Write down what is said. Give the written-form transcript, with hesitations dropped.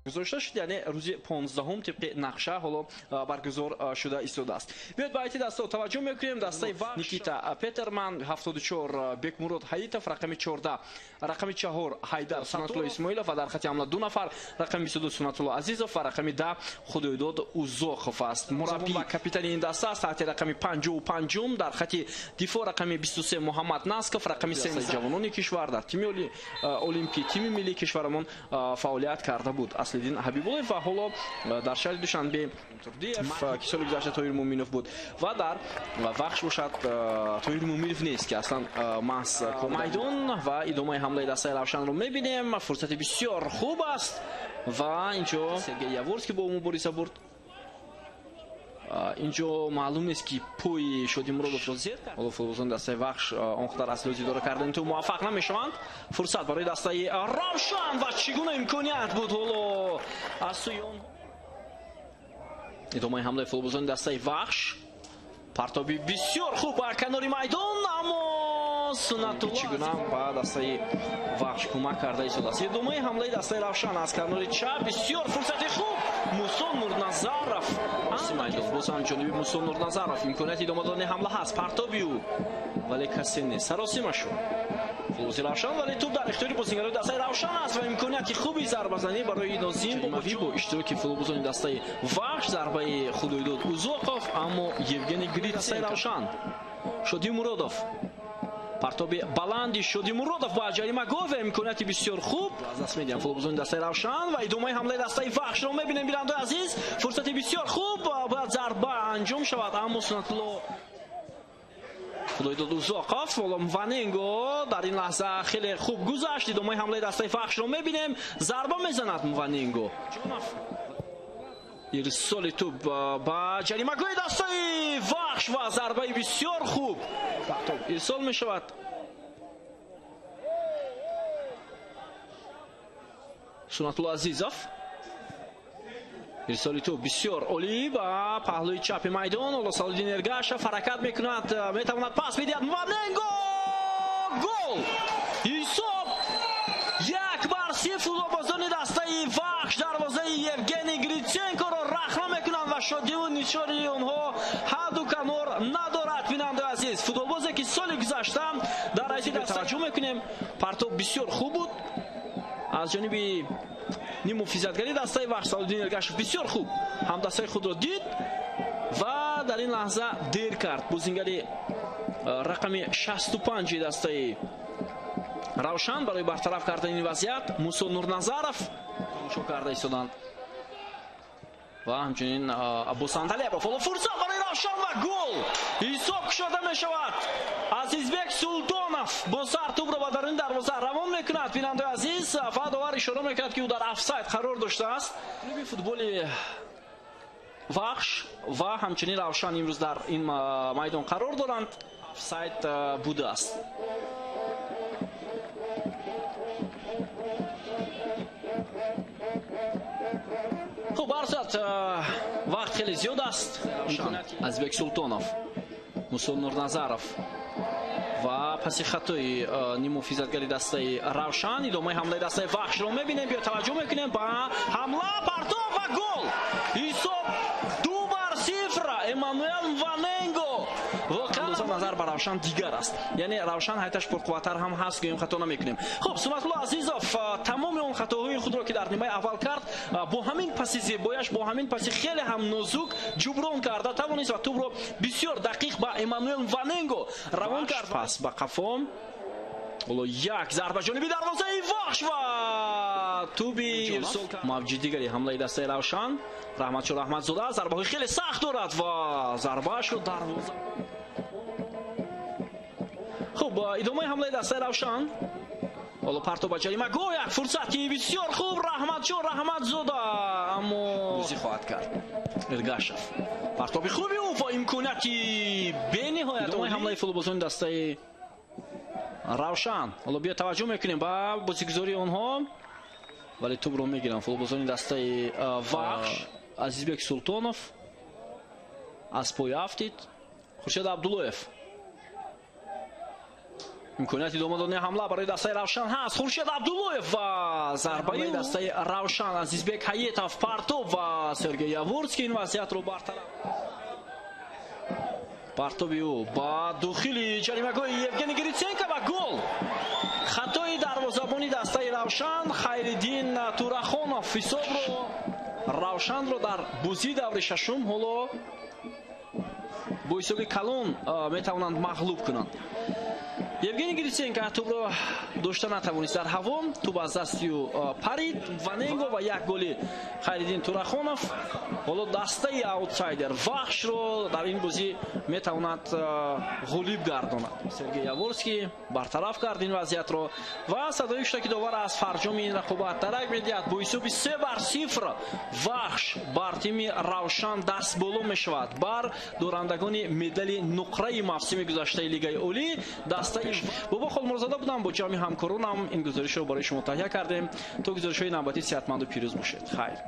گذاشته شد، یعنی روز 15 طبق نقشه حالا برگزار شده ایستاده. بیاید با ایتی دسته توجه میکنیم. دسته نیکیتا پترمن 74 بکمرود حییتов رقم 14 رقم 4 حیدر سنت‌الله اسماعیلов و در خط حمله دو نفر رقم 22 سنت‌الله عزیزов و رقم 10 خدایداد اوزاخov است. مربی و کاپیتان این دسته است تحت رقم 55 در خط دفاع رقم 23 محمد ناسکov رقم 3 جوانان کشور در تیم المپی تیم ملی کشورمون فعالیت کرده بود. اصلدین حبیب‌الله و حالا در شهر دوشنبه تردیف که سال گذشته طاهر مومینوف بود و در وقش باشد طاهر مومینوف نیست که اصلا محض میدان و ادامه حمله دسته روشن رو میبینیم. فرصت بسیار خوب است و اینجا سرگی یاورسکی با مبارزه برد. اینجا معلوم نیست که پوی شدی مرادov رو زد کرد. حالا فوتبالبازان دسته وخش آنقدر اصلی داره کردن تو موفق نمیشوند. فرصت برای دسته روشن و چگونه امکانیت بود حالا از سوی اون. ادامه حمله فوتبالبازان دسته وخش. پرتابی بسیار خوب بر کنار میدان اما سنت‌الله چگونه با دسته وخش کمک کرده ایستاده. ادامه حمله دسته روشن از کنار چپ بسیار فرصت خوب موسی نورنظرов میدان باز هم جانبی موسی نورنظرов امکانیت ادامه دادن حمله هست. پرتابی ولی کسی نیست سراسیمه شد فوز روشن ولی توپ در اختیار بازیکنان دسته روشن است و امکانیت خوبی ضربه زنی برای نازیم با اشتراک فوتبالبازان دسته وخش ضربه خدایداد اوزاخov اما یوگنی گریت دسته روشن شادی مرادov پرتابی بلندی شادی مرادov با جریمه گل و امکانیت بسیار خوب از دست میدیم فوتبالبازان دسته روشن و ادامه حمله دسته وخش رو میبینیم. بیننده عزیز فرصت بسیار خوب باید ضربه انجام شود اما سنت‌الله خدایداد اوزاخov و موانینگو در این لحظه خیلی خوب گذشت. ادامه حمله دسته وخش رو میبینیم ضربه میزند موانینگو ارسال توپ با جریمه گل دسته وخش و ضربه بسیار خوب ارسال میشود. سنت‌الله عزیزов ارسال توپ بسیار عالی با پهلوی چپ میدان. حالا صلادین ارگاشov حرکت میکند میتواند پاس بدهد موانینگو گل حساب 1-0 فوتبالبازان دسته وخش دروازه یوگنی گریتسنکو را رخنه میکنند و شادی و نشانی آنها حد و کنار ندارد. بیننده عزیز فوتبالبازی که سال گذشته در رئیس توجه میکنیم پرتاب بسیار خوب بود از جانب نیمو فیزیتگری دسته وخش. صلادین ارگاشov بسیار خوب هم دسته خود را دید و در این لحظه دیر کرد. بازیگر رقم 65 دسته روشن برای برطرف کردن این وضعیت موسی نورنظرов تماشا کرده ایستادند و همچنین عباس اندلیبov. حالا فرصت برای روشن و گل حساب شده می شود. عزیزبک سلطانov با سر توپ را به درون دروازه روان میکند. بیننده عزیز و داور اشاره میکند که او در افساید قرار داشته است. کلوب فوتبال وخش و همچنین روشن امروز در این میدان قرار دارند. افساید بوده است. خب برسات وقت خیلی زیاد است. عزیزبک سلطانov موسی نورنظرов و پس خطای نیمو فیزیتگری دسته روشن ادامه حمله دسته وخش رو میبینیم. بیا توجه میکنیم با حمله پرتاب و گل حساب 2-0 امانوئل موانینگو. واقعا نظر بر روشن دیگر است یعنی روشن حیاتش پرقوتر هم هست که این خطا نمیکنیم. خب سنت‌الله عزیزov تمام اون خطاهای خود را که در نیمه اول کرد با همین پاس زیبایش با همین پاس خیلی هم نازک جبران کرده توانست و توپ را بسیار دقیق با امانوئل موانینگو روان کرد. پس با قفام حالا یک ضربه جانبی دروازه وخش و توبی موجود دیگری حمله دسته روشن رحمتشاه رحمتزاده ضربه خیلی سخت دارد و ضربه شد دروازه. خب ادامه حمله دسته روشن حالا پرتاب جریمه گل یک فرصتی بسیار خوب رحمتشاه رحمتزاده اما بازی خواهد کرد. ارگاشov پرتاب خوبی او با امکانیتی بی‌نهایت. ادامه حمله فوتبالبازان دسته روشن حالا بیا توجه میکنیم با بازیگزاری آنها ولی توپ رو میگیرن فوتبالبازان دسته وخش. عزیزبک سلطانov از پای افتید. خورشید عبداللهیف امکانیت ادامه دادن حمله برای دسته روشن هست. خورشید عبداللهیف و зарбаи дастаи Равшан Азизбек Хаетов Партов ва Сергей Яворский ин вазъиятро бартараф. Партовиу ба дохили ҷаримагоҳи Евгений Гриценко ва гол. Хатои дарвозабони дастаи Равшан Хайриддин Турахонов ҳисобро Равшанро дар бузии даври шашум ҳоло бо ҳисоби калон метавонанд мағлуб кунанд. Евгений Гриценко тӯбро дошта натавонист дар ҳаво, тӯб аз дасти ӯ парид. Ваненго ва як голи Хайриддин Турахонов ҳоло дастаи аутсайдер Вахшро дар ин бозӣ метавонад ғолиб гардонад. Сергей Яворский бартараф кард ин вазъиятро ва садои кӯштаки довар аз фарҷоми ин рақобат дарак медиҳад. Бо ҳисоби 3-0 Вахш бар тими Равшан даст боло мешавад бар дорандагони медали нуқраи мавсими гузаштаи Лигаи Олӣ. Дастаи Бобо Холмурзода будам, бо ҷамъи ҳамкоронам ин гузоришро барои шумо таҳия кардем. То гузоришҳои навбатӣ сеҳатманду пирӯз бошед. Хайр.